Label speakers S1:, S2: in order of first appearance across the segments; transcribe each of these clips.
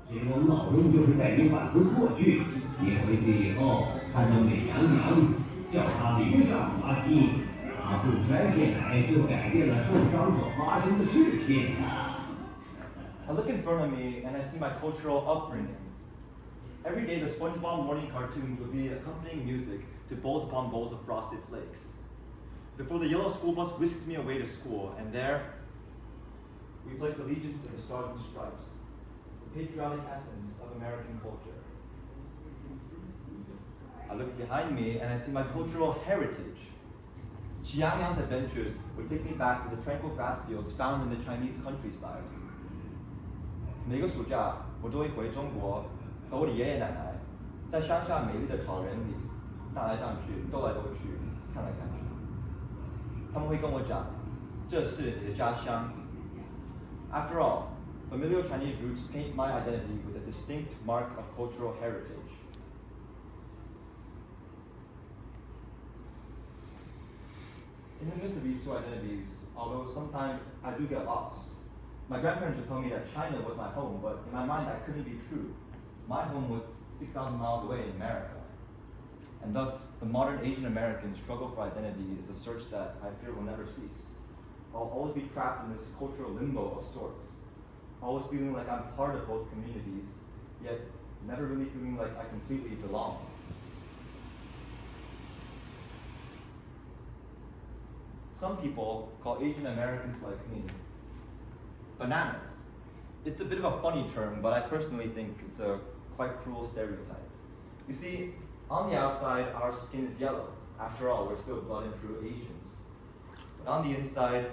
S1: 结果老钟就是带你返回过去，你回去以后看到美羊羊，叫他临上滑梯，他不摔下来就改变了受伤所发生的事情啊。
S2: I look in front of me and I see my cultural upbringing. Every day, the SpongeBob morning cartoons would be accompanying music to bowls upon bowls of frosted flakes. Before the yellow school bus whisked me away to school, and there, we pledged allegiance to the Stars and Stripes, the patriotic essence of American culture. I look behind me and I see my cultural heritage. Xiangyang's adventures would take me back to the tranquil grass fields found in the Chinese countryside. 每个暑假，我都会回中国，和我的爷爷奶奶，在乡下美丽的草原里荡来荡去、兜来兜去、看来看去。他们会跟我讲，这是你的家乡。After all, familial Chinese roots paint my identity with a distinct mark of cultural heritage. In the midst of these two identities, although sometimes I do get lost, my grandparents would tell me that China was my home, but in my mind that couldn't be true. My home was 6,000 miles away in America. And thus, the modern Asian American struggle for identity is a search that I fear will never cease. I'll always be trapped in this cultural limbo of sorts, always feeling like I'm part of both communities, yet never really feeling like I completely belong. Some people call Asian Americans like me bananas. It's a bit of a funny term, but I personally think it's a quite cruel stereotype. You see, on the outside, our skin is yellow. After all, we're still blood and true Asians. But on the inside,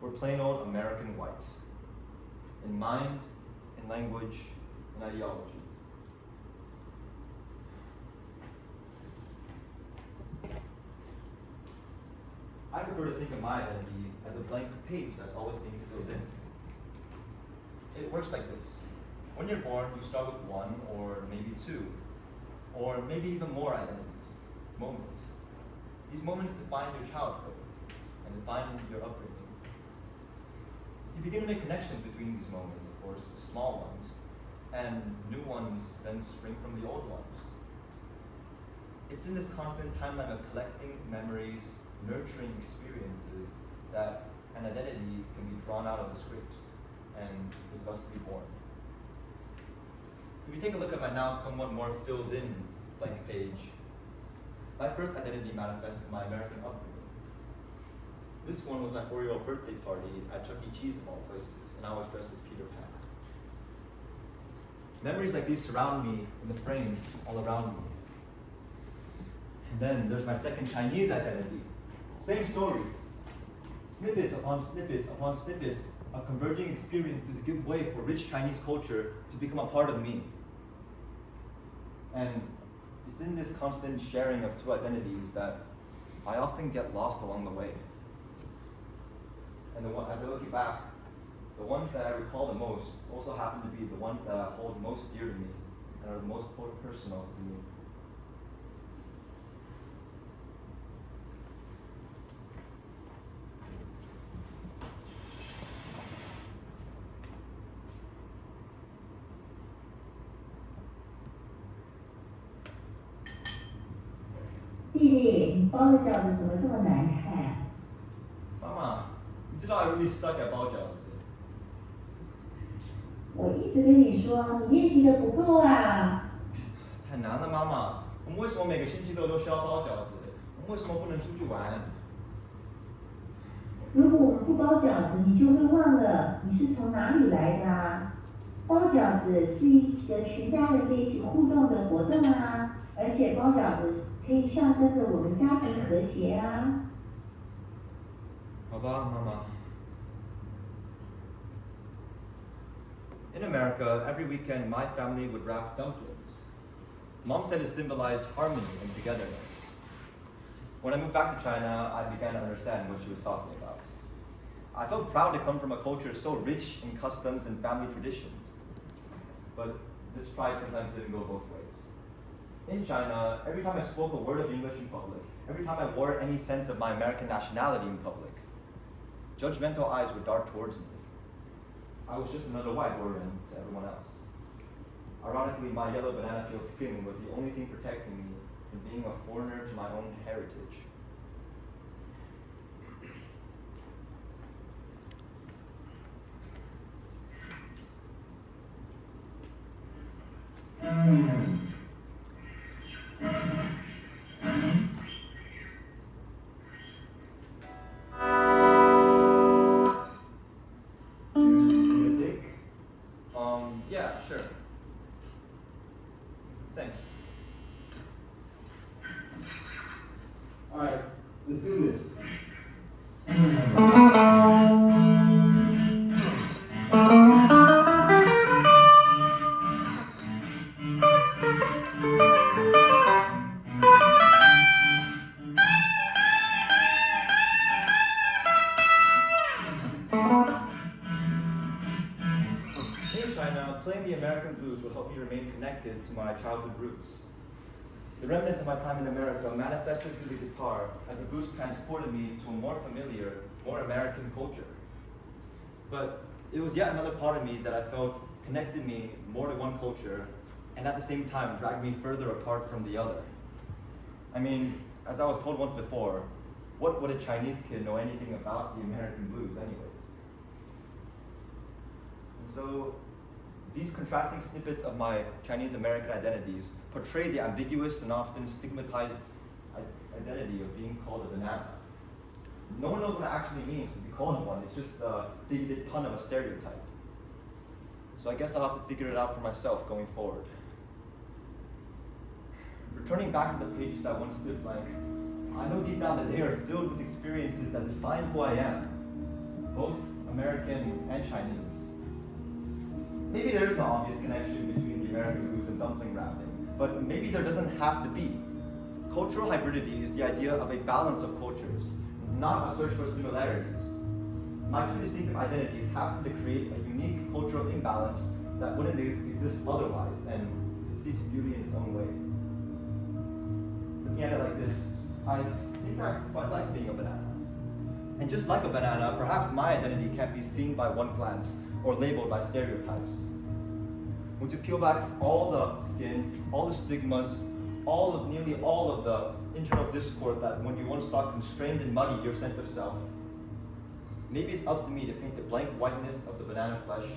S2: we're plain old American white. In mind, in language, in ideology. I prefer to think of my identity as a blank page that's always being filled in. It works like this. When you're born, you start with one, or maybe two, or maybe even more identities, moments. These moments define your childhood and define your upbringing. You begin to make connections between these moments, of course, small ones, and new ones then spring from the old ones. It's in this constant timeline of collecting memories, nurturing experiences, that an identity can be drawn out of the scripts and is thus to be born. If you take a look at my now somewhat more filled in blank page, my first identity manifests in my American upbringing. This one was my 4-year-old birthday party at Chuck E. Cheese of all places, and I was dressed as Peter Pan. Memories like these surround me in the frames all around me. And then there's my second Chinese identity. Same story. Snippets upon snippets upon snippets of converging experiences give way for rich Chinese culture to become a part of me. And it's in this constant sharing of two identities that I often get lost along the way. And as I look back, the ones that I recall the most also happen to be the ones that I hold most dear to me and are the most personal to me. Mama, 你知道 I really suck at 包饺子。
S3: 我一直跟你说，你练习的不够啊。
S2: 太难了，妈妈。我们为什么每个星期六都需要包饺子？我们为什么不能出去玩？
S3: 如果我们不包饺子，你就会忘了你是从哪里来的啊。包饺子是一个全家人可以一起互动的活动啊，而且包饺子可以象征着我们家庭和谐啊。
S2: 好吧，妈妈。In America, every weekend my family would wrap dumplings. Mom said it symbolized harmony and togetherness. When I moved back to China, I began to understand what she was talking about. I felt proud to come from a culture so rich in customs and family traditions. But this pride sometimes didn't go both ways. In China, every time I spoke a word of English in public, every time I wore any sense of my American nationality in public, judgmental eyes would dart towards me. I was just another whiteboarder to everyone else. Ironically, my yellow banana peel skin was the only thing protecting me from being a foreigner to my own heritage. You need a dick? Yeah, sure. Thanks.
S1: Alright, let's do this.
S2: In China, playing the American blues would help me remain connected to my childhood roots. The remnants of my time in America manifested through the guitar as the blues transported me to a more familiar, more American culture. But it was yet another part of me that I felt connected me more to one culture and at the same time dragged me further apart from the other. I mean, as I was told once before, what would a Chinese kid know anything about the American blues anyways? And so these contrasting snippets of my Chinese American identities portray the ambiguous and often stigmatized identity of being called a banana. No one knows what it actually means to be called one, it's just a bigoted pun of a stereotype. So I guess I'll have to figure it out for myself going forward. Returning back to the pages that once stood blank, I know deep down that they are filled with experiences that define who I am, both American and Chinese. Maybe there is no obvious connection between the American blues and dumpling rapping, but maybe there doesn't have to be. Cultural hybridity is the idea of a balance of cultures, not a search for similarities. My two distinctive identities happen to create a unique cultural imbalance that wouldn't exist otherwise, and it seeks beauty in its own way. Looking at it like this, I think I quite like being a banana. And just like a banana, perhaps my identity can't be seen by one glance or labeled by stereotypes. Once you peel back all the skin, all the stigmas, nearly all of the internal discord that when you once thought constrained and muddied your sense of self, maybe it's up to me to paint the blank whiteness of the banana flesh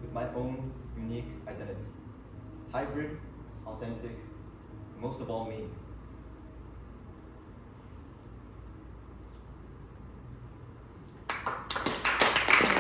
S2: with my own unique identity. Hybrid, authentic, and most of all me.